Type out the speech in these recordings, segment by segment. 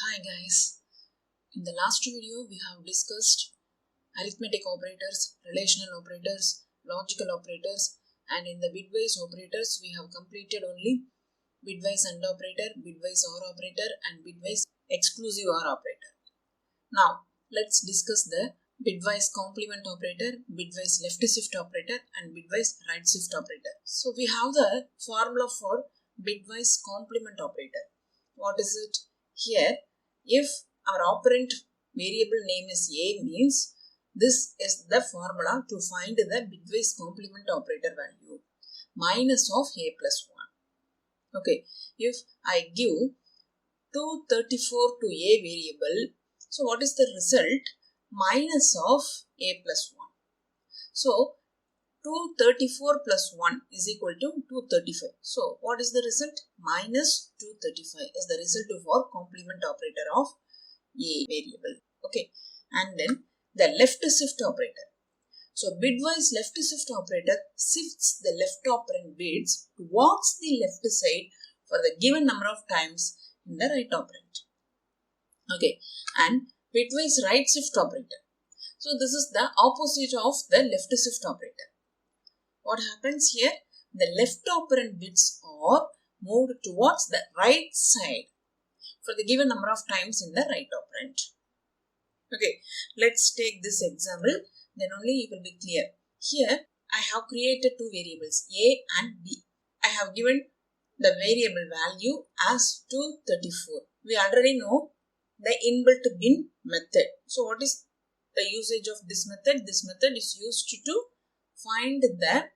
Hi guys, in the last video we have discussed arithmetic operators, relational operators, logical operators, and in the bitwise operators we have completed only bitwise AND operator, bitwise OR operator and bitwise exclusive OR operator. Now let's discuss the bitwise complement operator, bitwise LeftShift operator and bitwise RightShift operator. So we have the formula for bitwise complement operator. What is it? Here, if our operand variable name is A, means this is the formula to find the bitwise complement operator value, minus of A plus 1. Okay, if I give 234 to A variable, so what is the result? Minus of A plus 1. So 234 plus 1 is equal to 235. So what is the result? Minus 235 is the result for complement operator of A variable. Okay, and then the LeftShift operator. So bitwise LeftShift operator shifts the left operand bits towards the left side for the given number of times in the right operand. Okay, and bitwise RightShift operator. So this is the opposite of the LeftShift operator. What happens here? The left operand bits are moved towards the right side for the given number of times in the right operand. Okay, let's take this example, then only you will be clear. Here, I have created two variables, A and B. I have given the variable value as 234. We already know the inbuilt bin method. So, what is the usage of this method? This method is used to find the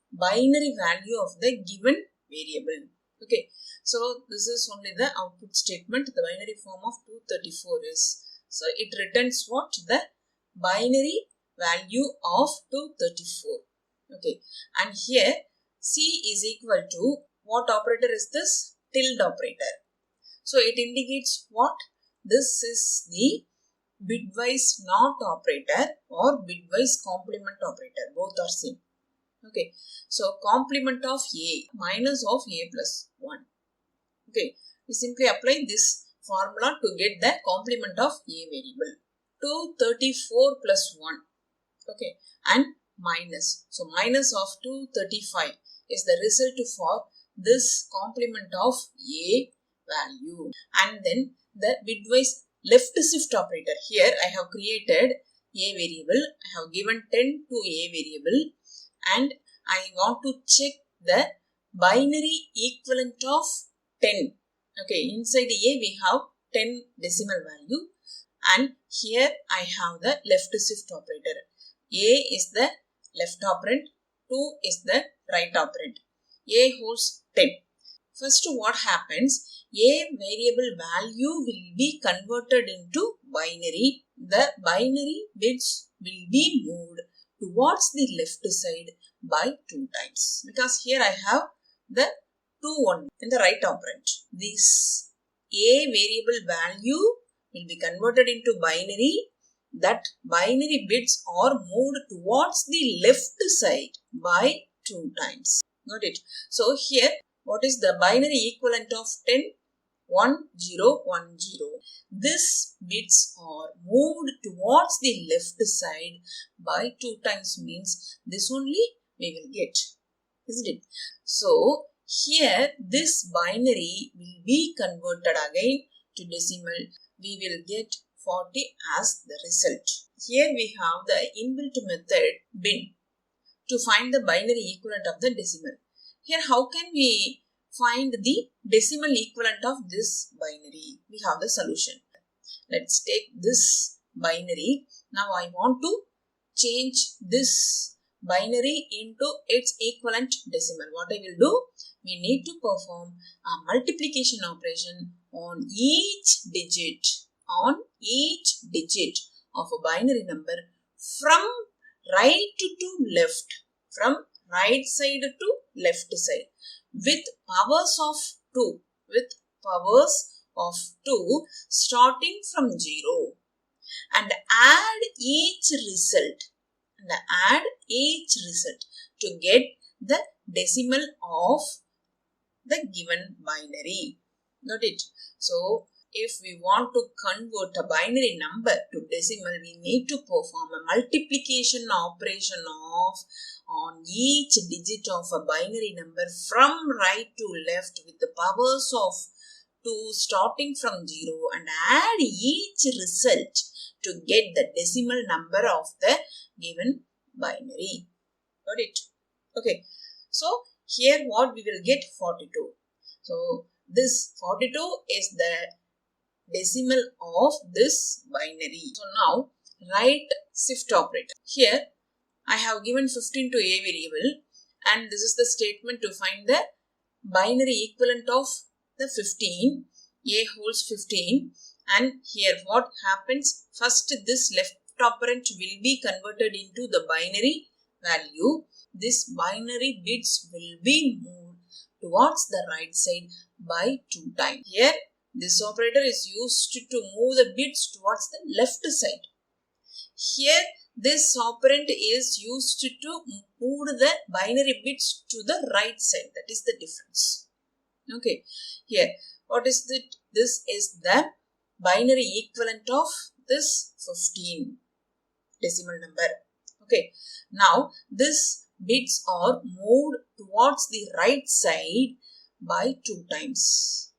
binary value of the given variable. Okay, so this is only the output statement. The binary form of 234 is, so it returns what? The binary value of 234. Okay, and here C is equal to, what operator is this? Tilde operator. So it indicates what? This is the bitwise NOT operator or bitwise complement operator. Both are same. Okay, so complement of A minus of A plus 1. Okay, we simply apply this formula to get the complement of A variable. 234 plus 1. Okay, and minus. So minus of 235 is the result for this complement of A value. And then the bitwise LeftShift operator. Here I have created A variable. I have given 10 to A variable. And I want to check the binary equivalent of 10. Okay, inside A we have 10 decimal value, and here I have the LeftShift operator. A is the left operand, 2 is the right operand. A holds 10. First, what happens? A variable value will be converted into binary. The binary bits will be moved towards the left side by 2 times, because here I have the 2 1 in the right operand. This A variable value will be converted into binary. That binary bits are moved towards the left side by 2 times. Got it? So here, what is the binary equivalent of 10? 1 0 1 0. This bits are moved towards the left side by 2 times, means this only we will get, isn't it? So here this binary will be converted again to decimal. We will get 40 as the result. Here we have the inbuilt method bin to find the binary equivalent of the decimal. Here how can we find the decimal equivalent of this binary? We have the solution. Let's take this binary. Now I want to change this binary into its equivalent decimal. What I will do? We need to perform a multiplication operation on each digit of a binary number from right to left, from right side to left side, with powers of 2, starting from 0, and add each result to get the decimal of the given binary. Got it? So if we want to convert a binary number to decimal, we need to perform a multiplication operation on each digit of a binary number from right to left with the powers of 2 starting from 0 and add each result to get the decimal number of the given binary. Got it? Okay. So here what we will get 42. So this 42 is the decimal of this binary. So now RightShift operator. Here I have given 15 to a variable and this is the statement to find the binary equivalent of the 15. A holds 15 and here what happens? First this left operand will be converted into the binary value. This binary bits will be moved towards the right side by 2 times. Here this operator is used to move the bits towards the left side. Here this operand is used to move the binary bits to the right side. That is the difference. Okay. Here what is it? This is the binary equivalent of this 15 decimal number. Okay. Now this bits are moved towards the right side by 2 times.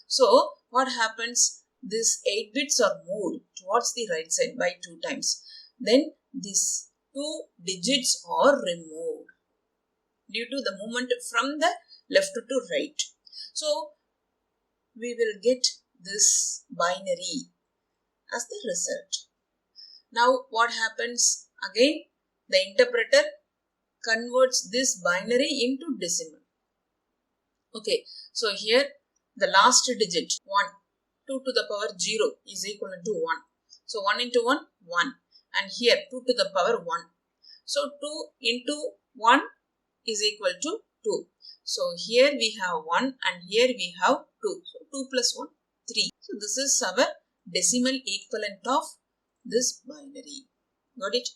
So what happens? These 8 bits are moved towards the right side by 2 times. Then these 2 digits are removed due to the movement from the left to right. So we will get this binary as the result. Now what happens? Again the interpreter converts this binary into decimal. Okay, so here the last digit 1, 2 to the power 0 is equal to 1. So 1 into 1, 1 and here 2 to the power 1. So 2 into 1 is equal to 2. So here we have 1 and here we have 2. So 2 plus 1, 3. So this is our decimal equivalent of this binary. Got it?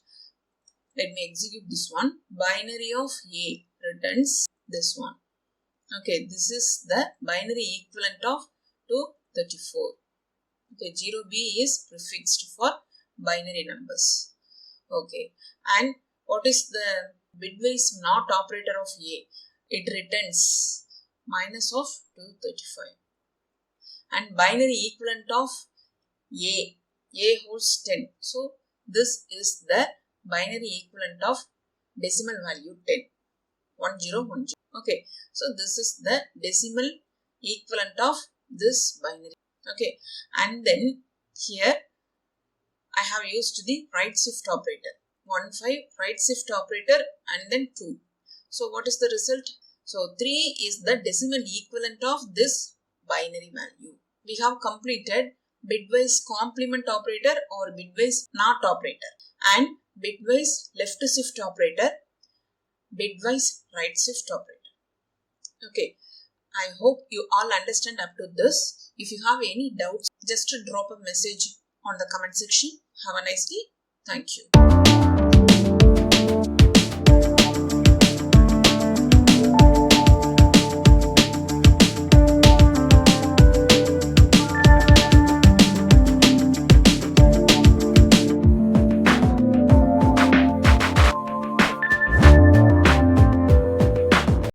Let me execute this one. Binary of A returns this one. Okay, this is the binary equivalent of 234. Okay, 0b is prefixed for binary numbers. Okay, and what is the bitwise not operator of A? It returns minus of 235. And binary equivalent of A holds 10. So this is the binary equivalent of decimal value 10. 1010. Okay, so this is the decimal equivalent of this binary. Okay, and then here I have used the RightShift operator. 1, 5 RightShift operator and then 2. So what is the result? So 3 is the decimal equivalent of this binary value. We have completed bitwise complement operator or bitwise not operator and bitwise LeftShift operator, bitwise RightShift operator. Okay, I hope you all understand up to this. If you have any doubts, just drop a message on the comment section. Have a nice day. Thank you.